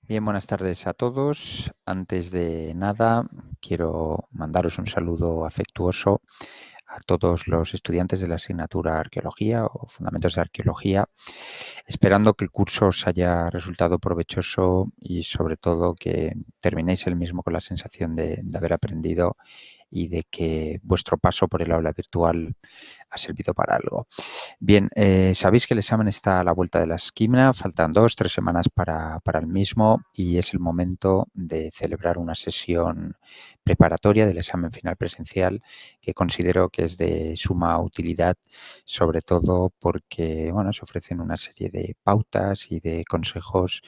Bien, buenas tardes a todos. Antes de nada, quiero mandaros un saludo afectuoso a todos los estudiantes de la asignatura Arqueología o Fundamentos de Arqueología, esperando que el curso os haya resultado provechoso y sobre todo que terminéis el mismo con la sensación de haber aprendido y de que vuestro paso por el aula virtual ha servido para algo. Bien, sabéis que el examen está a la vuelta de la esquina, faltan 2, 3 semanas para el mismo y es el momento de celebrar una sesión preparatoria del examen final presencial que considero que es de suma utilidad, sobre todo porque bueno, se ofrecen una serie de pautas y de consejos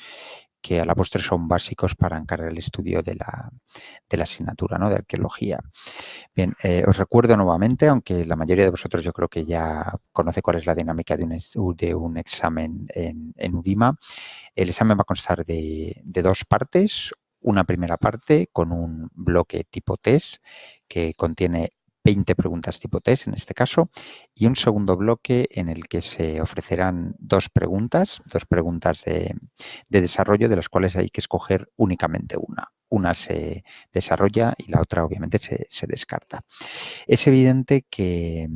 que a la postre son básicos para encarar el estudio de la asignatura, ¿no?, de arqueología. Bien, os recuerdo nuevamente, aunque la mayoría de vosotros yo creo que ya conoce cuál es la dinámica de un examen en UDIMA. El examen va a constar de dos partes. Una primera parte con un bloque tipo test que contiene 20 preguntas tipo test en este caso, y un segundo bloque en el que se ofrecerán dos preguntas de desarrollo, de las cuales hay que escoger únicamente una. Una se desarrolla y la otra obviamente se descarta. Es evidente que,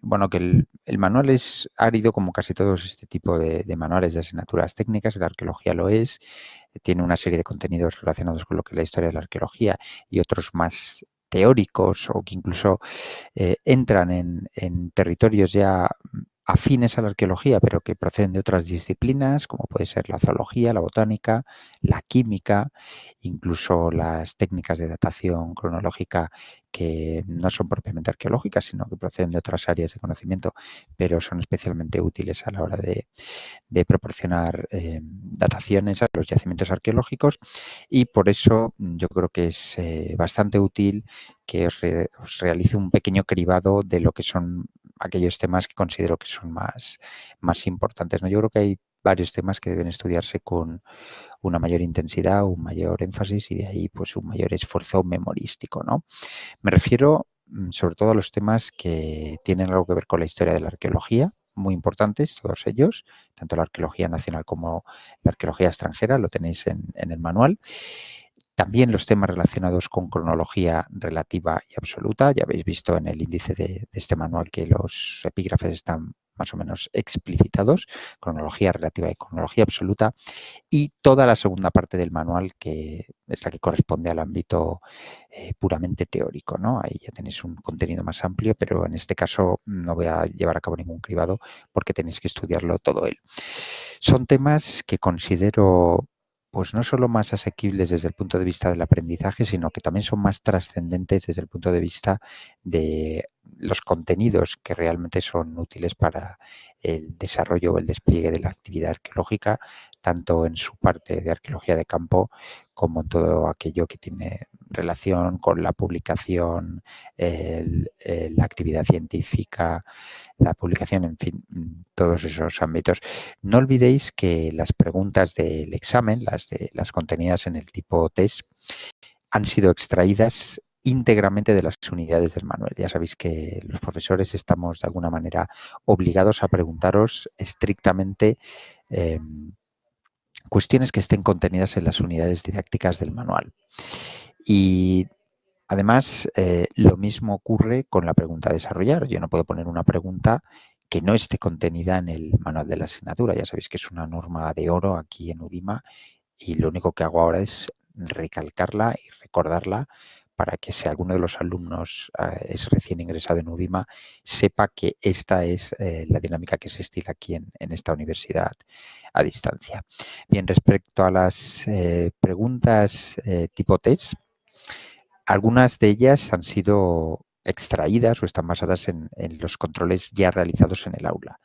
bueno, que el manual es árido como casi todos este tipo de manuales de asignaturas técnicas. La arqueología lo es, tiene una serie de contenidos relacionados con lo que es la historia de la arqueología y otros más teóricos o que incluso entran en territorios ya afines a la arqueología, pero que proceden de otras disciplinas, como puede ser la zoología, la botánica, la química, incluso las técnicas de datación cronológica que no son propiamente arqueológicas, sino que proceden de otras áreas de conocimiento, pero son especialmente útiles a la hora de proporcionar dataciones a los yacimientos arqueológicos, y por eso yo creo que es bastante útil que os realice un pequeño cribado de lo que son aquellos temas que considero que son más importantes, ¿no? Yo creo que hay varios temas que deben estudiarse con una mayor intensidad, un mayor énfasis y de ahí pues un mayor esfuerzo memorístico, ¿no? Me refiero sobre todo a los temas que tienen algo que ver con la historia de la arqueología, muy importantes todos ellos, tanto la arqueología nacional como la arqueología extranjera, lo tenéis en el manual. También los temas relacionados con cronología relativa y absoluta. Ya habéis visto en el índice de este manual que los epígrafes están más o menos explicitados, cronología relativa y cronología absoluta, y toda la segunda parte del manual, que es la que corresponde al ámbito puramente teórico, ¿no? Ahí ya tenéis un contenido más amplio, pero en este caso no voy a llevar a cabo ningún cribado porque tenéis que estudiarlo todo él. Son temas que considero pues no solo más asequibles desde el punto de vista del aprendizaje, sino que también son más trascendentes desde el punto de vista de los contenidos que realmente son útiles para el desarrollo o el despliegue de la actividad arqueológica, tanto en su parte de arqueología de campo como en todo aquello que tiene relación con la publicación, la actividad científica, la publicación, en fin, todos esos ámbitos. No olvidéis que las preguntas del examen, las contenidas en el tipo test, han sido extraídas íntegramente de las unidades del manual. Ya sabéis que los profesores estamos de alguna manera obligados a preguntaros estrictamente eh, cuestiones que estén contenidas en las unidades didácticas del manual. Y además, lo mismo ocurre con la pregunta a desarrollar. Yo no puedo poner una pregunta que no esté contenida en el manual de la asignatura. Ya sabéis que es una norma de oro aquí en UDIMA y lo único que hago ahora es recalcarla y recordarla para que si alguno de los alumnos es recién ingresado en UDIMA, sepa que esta es la dinámica que se estila aquí en esta universidad a distancia. Bien, respecto a las preguntas tipo test, algunas de ellas han sido extraídas o están basadas en los controles ya realizados en el aula,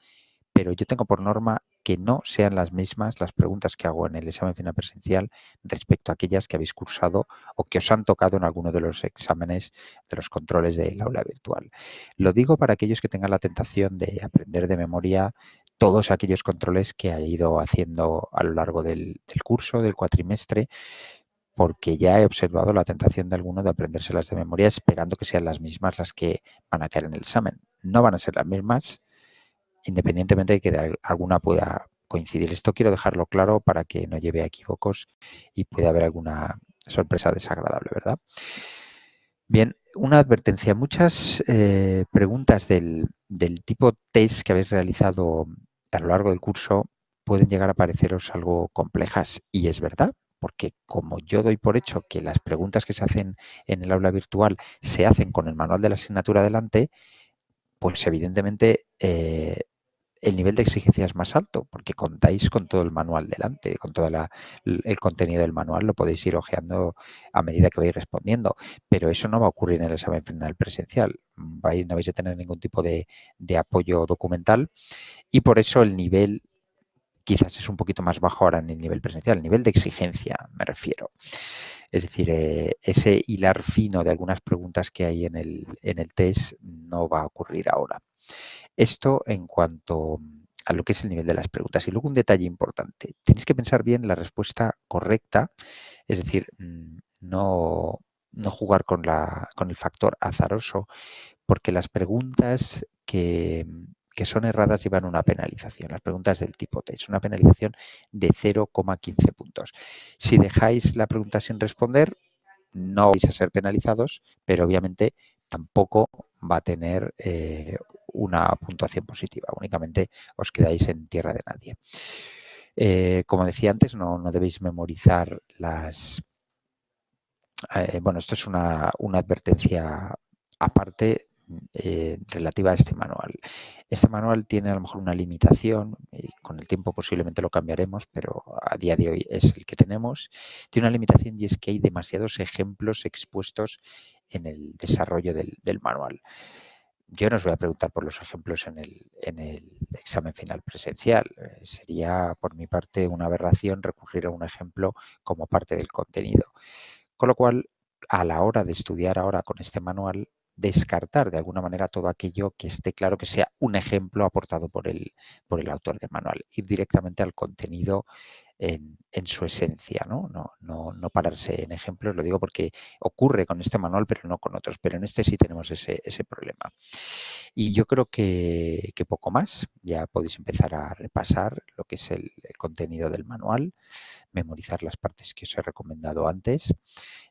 pero yo tengo por norma que no sean las mismas las preguntas que hago en el examen final presencial respecto a aquellas que habéis cursado o que os han tocado en alguno de los exámenes de los controles del aula virtual. Lo digo para aquellos que tengan la tentación de aprender de memoria todos aquellos controles que ha ido haciendo a lo largo del curso, del cuatrimestre, porque ya he observado la tentación de alguno de aprendérselas de memoria esperando que sean las mismas las que van a caer en el examen. No van a ser las mismas, independientemente de que alguna pueda coincidir. Esto quiero dejarlo claro para que no lleve a equívocos y pueda haber alguna sorpresa desagradable, ¿verdad? Bien, una advertencia. Muchas preguntas del tipo test que habéis realizado a lo largo del curso pueden llegar a pareceros algo complejas y es verdad, porque como yo doy por hecho que las preguntas que se hacen en el aula virtual se hacen con el manual de la asignatura delante, pues evidentemente el nivel de exigencia es más alto porque contáis con todo el manual delante, con todo el contenido del manual, lo podéis ir hojeando a medida que vais respondiendo, pero eso no va a ocurrir en el examen final presencial. No vais a tener ningún tipo de apoyo documental y por eso el nivel quizás es un poquito más bajo ahora en el nivel presencial, el nivel de exigencia me refiero. Es decir, ese hilar fino de algunas preguntas que hay en el test no va a ocurrir ahora. Esto en cuanto a lo que es el nivel de las preguntas. Y luego un detalle importante. Tenéis que pensar bien la respuesta correcta, es decir, no jugar con el factor azaroso, porque las preguntas que son erradas llevan una penalización. Las preguntas del tipo test, una penalización de 0,15 puntos. Si dejáis la pregunta sin responder, no vais a ser penalizados, pero obviamente tampoco va a tener una puntuación positiva. Únicamente os quedáis en tierra de nadie. Como decía antes, no debéis memorizar las... bueno, esto es una advertencia aparte relativa a este manual. Este manual tiene a lo mejor una limitación, y con el tiempo posiblemente lo cambiaremos, pero a día de hoy es el que tenemos. Tiene una limitación y es que hay demasiados ejemplos expuestos en el desarrollo del manual. Yo no os voy a preguntar por los ejemplos en el examen final presencial. Sería, por mi parte, una aberración recurrir a un ejemplo como parte del contenido. Con lo cual, a la hora de estudiar ahora con este manual, descartar de alguna manera todo aquello que esté claro que sea un ejemplo aportado por el autor del manual. Ir directamente al contenido en su esencia, ¿no? No pararse en ejemplos, lo digo porque ocurre con este manual, pero no con otros. Pero en este sí tenemos ese problema. Y yo creo que poco más. Ya podéis empezar a repasar lo que es el contenido del manual, memorizar las partes que os he recomendado antes.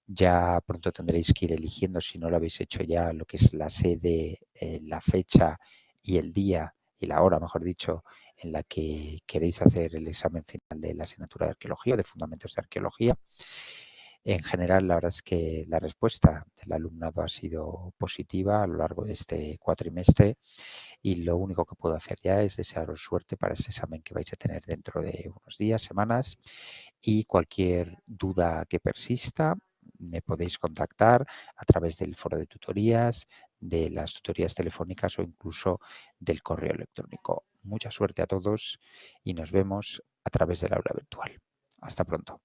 Ya pronto tendréis que ir eligiendo, si no lo habéis hecho ya, lo que es la sede, la fecha y el día y la hora, mejor dicho, en la que queréis hacer el examen final de la asignatura de arqueología o de fundamentos de arqueología. En general, la verdad es que la respuesta del alumnado ha sido positiva a lo largo de este cuatrimestre y lo único que puedo hacer ya es desearos suerte para ese examen que vais a tener dentro de unos días, semanas, y cualquier duda que persista me podéis contactar a través del foro de tutorías, de las tutorías telefónicas o incluso del correo electrónico. Mucha suerte a todos y nos vemos a través del aula virtual. Hasta pronto.